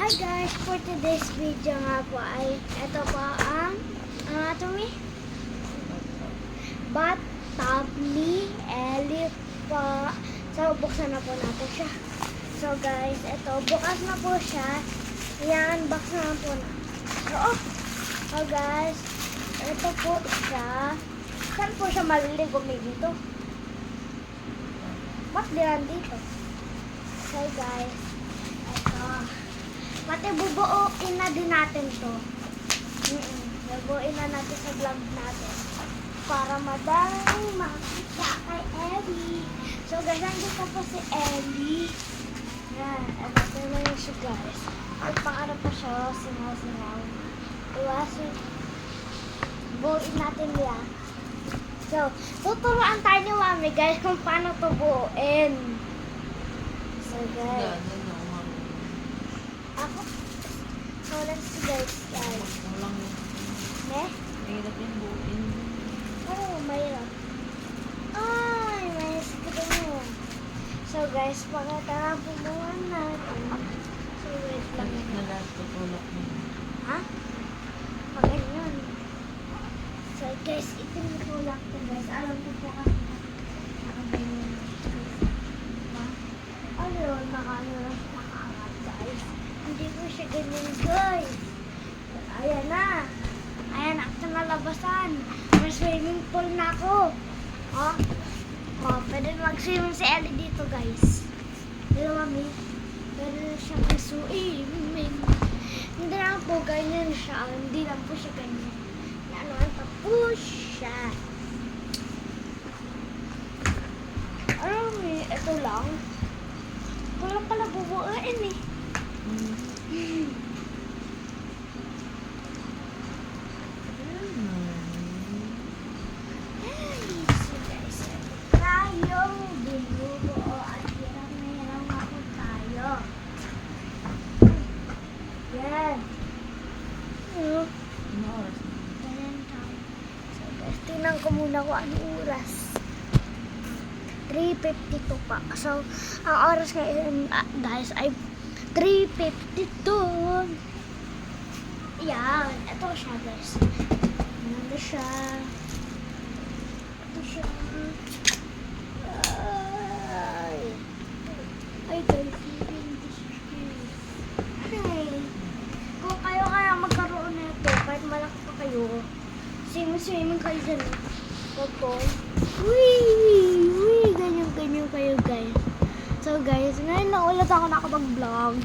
Hi guys, for today's video nga po ay ito po ang anatomy Batabli Ellie po. So buksan na po natin siya. So guys, ito bukas na po siya. Yan, box na po na. So guys, ito po siya. Saan po siya maliligo? May dito. Ba't diyan dito? So guys, ito. Pati bubuuin na din natin to. Bubuuin na natin sa vlog natin. Para madaling makita kay Ellie. So guys, nandito po si Ellie. Yan, ito na yun siya guys. At pangarap pa siya, singaw-singaw. Iwasin. Buuin natin yan. So, tuturuan tayo ni Mami guys kung paano to buuin. So guys. Ako. So let's see guys. Ne? Mahirap yung buuin. Oo, mahirap. Ay, may sakit mo. So guys, pagkatara bumuhan natin. So wait lang. Na lahat tutulak mo. Ha? Pag ganyan. So guys, itinutulak ko guys. Alam ko po kasi nakaganyan. Ayun, nakaangat guys. Hindi ko siya ganyan guys. Ayan na. Ayan, akta na labasan. May swimming pool na ako. Pwede mag-swimming si Ellie dito guys. Dito Mami. Pwede na siya mag-swimming. Hindi lang po ganyan siya. Hindi lang po siya ganyan. Ano po siya. Ano ito lang. Ito lang pala bubuuin eh. So guys, tayong binubuo at hirang na hirang ako tayo. Yan. Ano oras na? Ganyan tayo. So guys, tingnan ko muna kung anong oras. 3:52 pa. So, ang oras ngayon, guys, ay 3:52. Yan. Ito siya, guys. Ano siya? Ito siya. Ay, guys. Hey. Kung kayo kaya magkaroon na ito, kahit malaki pa kayo, swimming kayo dyan. Ito. Ganyan kayo guys. So guys, ngayon na ulit ako nakapag-vlog.